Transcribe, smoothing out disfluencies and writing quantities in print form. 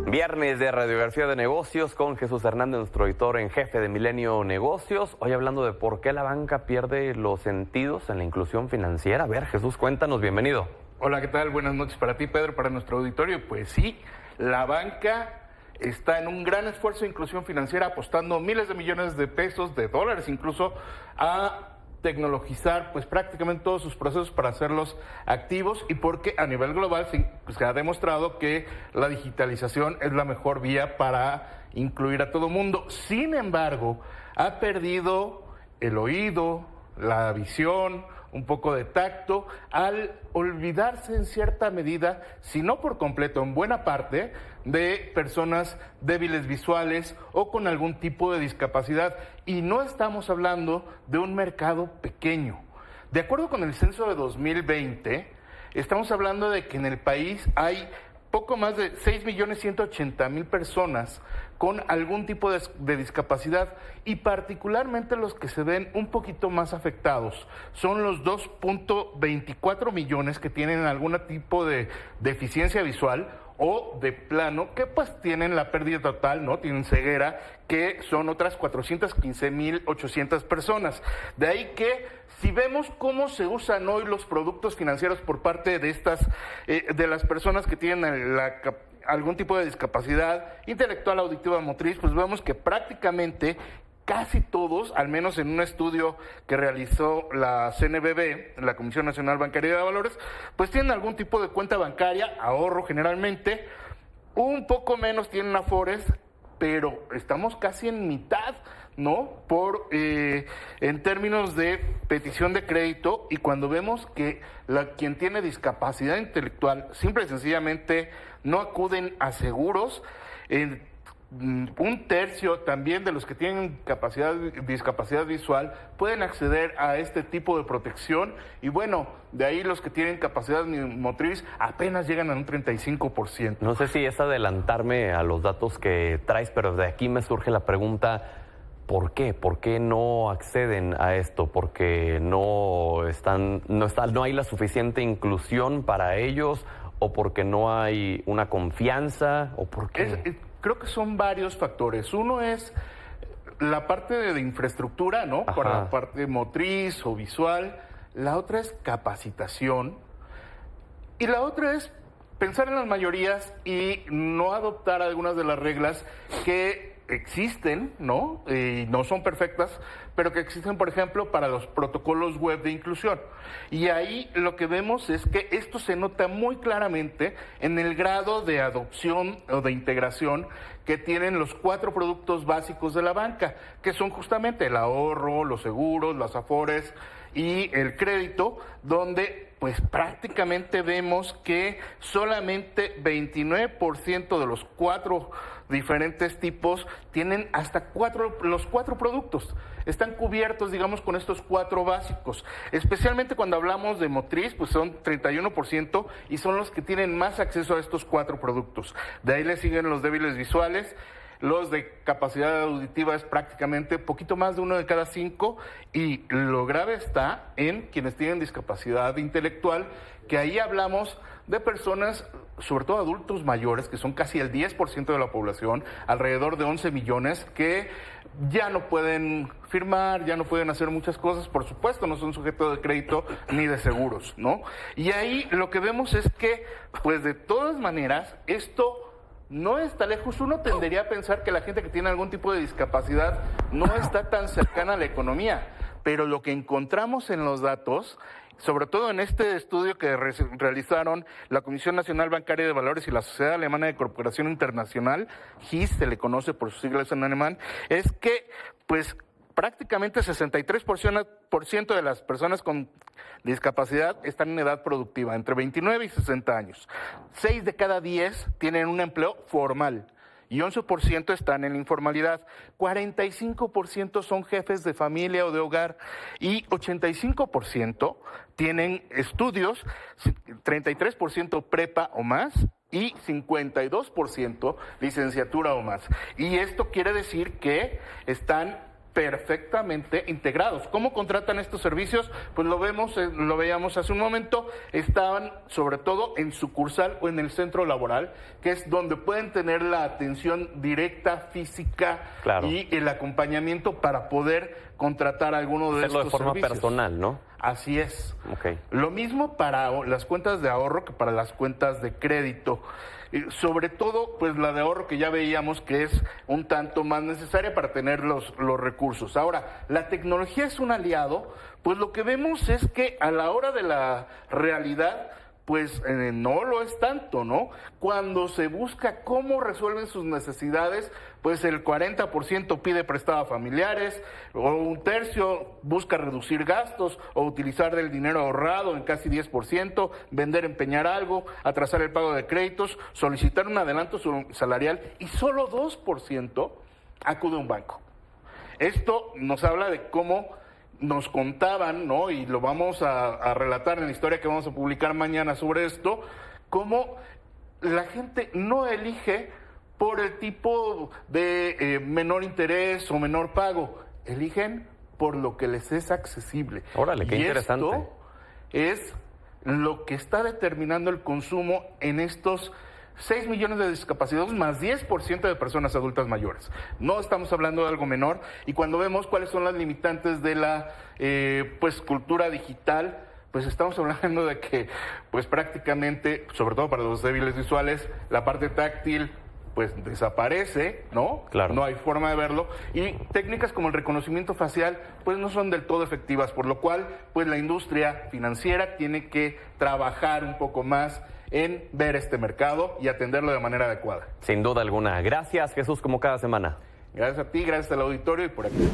Viernes de Radiografía de Negocios con Jesús Hernández, nuestro editor en jefe de Milenio Negocios. Hoy hablando de por qué la banca pierde los sentidos en la inclusión financiera. A ver, Jesús, cuéntanos, bienvenido. Hola, ¿qué tal? Buenas noches para ti, Pedro, para nuestro auditorio. Pues sí, la banca está en un gran esfuerzo de inclusión financiera, apostando miles de millones de pesos, de dólares incluso, a tecnologizar pues prácticamente todos sus procesos para hacerlos activos, y porque a nivel global se ha demostrado que la digitalización es la mejor vía para incluir a todo mundo. Sin embargo, ha perdido el oído, la visión, un poco de tacto, al olvidarse en cierta medida, si no por completo, en buena parte, de personas débiles visuales o con algún tipo de discapacidad. Y no estamos hablando de un mercado pequeño. De acuerdo con el censo de 2020, estamos hablando de que en el país hay poco más de 6.180.000 personas con algún tipo de discapacidad, y particularmente los que se ven un poquito más afectados son los 2.24 millones que tienen algún tipo de deficiencia visual o de plano que pues tienen la pérdida total, ¿no? Tienen ceguera, que son otras 415.800 personas. De ahí que si vemos cómo se usan hoy los productos financieros por parte de estas, de las personas que tienen algún tipo de discapacidad intelectual, auditiva, motriz, pues vemos que prácticamente casi todos, al menos en un estudio que realizó la CNBV, la Comisión Nacional Bancaria de Valores, pues tienen algún tipo de cuenta bancaria, ahorro generalmente, un poco menos tienen Afores, pero estamos casi en mitad, ¿no? En términos de petición de crédito, y cuando vemos que quien tiene discapacidad intelectual simple y sencillamente no acuden a seguros, un tercio también de los que tienen discapacidad visual pueden acceder a este tipo de protección, y bueno, de ahí los que tienen capacidad motriz apenas llegan a un 35%. No sé si es adelantarme a los datos que traes, pero de aquí me surge la pregunta: ¿por qué? ¿Por qué no acceden a esto? ¿Porque no hay la suficiente inclusión para ellos? ¿O porque no hay una confianza? ¿O por qué? Creo que son varios factores. Uno es la parte de infraestructura, ¿no? Ajá. Para la parte motriz o visual. La otra es capacitación. Y la otra es pensar en las mayorías y no adoptar algunas de las reglas que existen, ¿no? Y no son perfectas, pero que existen, por ejemplo, para los protocolos web de inclusión. Y ahí lo que vemos es que esto se nota muy claramente en el grado de adopción o de integración que tienen los 4 productos básicos de la banca, que son justamente el ahorro, los seguros, las Afores y el crédito, donde pues prácticamente vemos que solamente 29% de los 4 diferentes tipos tienen hasta los 4 productos. Están cubiertos, digamos, con estos 4 básicos. Especialmente cuando hablamos de motriz, pues son 31% y son los que tienen más acceso a estos 4 productos. De ahí le siguen los débiles visuales. Los de capacidad auditiva es prácticamente poquito más de 1 de cada 5, y lo grave está en quienes tienen discapacidad intelectual, que ahí hablamos de personas, sobre todo adultos mayores, que son casi el 10% de la población, alrededor de 11 millones, que ya no pueden firmar, ya no pueden hacer muchas cosas, por supuesto no son sujetos de crédito ni de seguros, ¿no? Y ahí lo que vemos es que, pues de todas maneras, esto no está lejos. Uno tendería a pensar que la gente que tiene algún tipo de discapacidad no está tan cercana a la economía, pero lo que encontramos en los datos, sobre todo en este estudio que realizaron la Comisión Nacional Bancaria de Valores y la Sociedad Alemana de Cooperación Internacional, GIS, se le conoce por sus siglas en alemán, es que pues prácticamente 63% de las personas con discapacidad están en edad productiva, entre 29 y 60 años. 6 de cada 10 tienen un empleo formal y 11% están en la informalidad. 45% son jefes de familia o de hogar y 85% tienen estudios, 33% prepa o más y 52% licenciatura o más. Y esto quiere decir que están perfectamente integrados. ¿Cómo contratan estos servicios? Pues lo veíamos hace un momento, estaban sobre todo en sucursal o en el centro laboral, que es donde pueden tener la atención directa, física, claro, y el acompañamiento para poder contratar alguno de hacerlo estos de forma servicios. Personal, ¿no? Así es. Okay. Lo mismo para las cuentas de ahorro que para las cuentas de crédito. Sobre todo, pues la de ahorro, que ya veíamos que es un tanto más necesaria para tener los recursos. Ahora, la tecnología es un aliado, pues lo que vemos es que a la hora de la realidad, pues no lo es tanto, ¿no? Cuando se busca cómo resuelven sus necesidades, pues el 40% pide prestado a familiares, o un tercio busca reducir gastos o utilizar del dinero ahorrado en casi 10%, vender, empeñar algo, atrasar el pago de créditos, solicitar un adelanto salarial, y solo 2% acude a un banco. Esto nos habla de cómo nos contaban, ¿no? Y lo vamos a relatar en la historia que vamos a publicar mañana sobre esto, cómo la gente no elige por el tipo de menor interés o menor pago, eligen por lo que les es accesible. Órale, qué interesante. Esto es lo que está determinando el consumo en estos 6 millones de discapacitados más 10% de personas adultas mayores. No estamos hablando de algo menor, y cuando vemos cuáles son las limitantes de la pues cultura digital, pues estamos hablando de que pues prácticamente, sobre todo para los débiles visuales, la parte táctil pues desaparece, ¿no? Claro. No hay forma de verlo, y técnicas como el reconocimiento facial pues no son del todo efectivas, por lo cual pues la industria financiera tiene que trabajar un poco más en ver este mercado y atenderlo de manera adecuada. Sin duda alguna. Gracias, Jesús, como cada semana. Gracias a ti, gracias al auditorio y por aquí.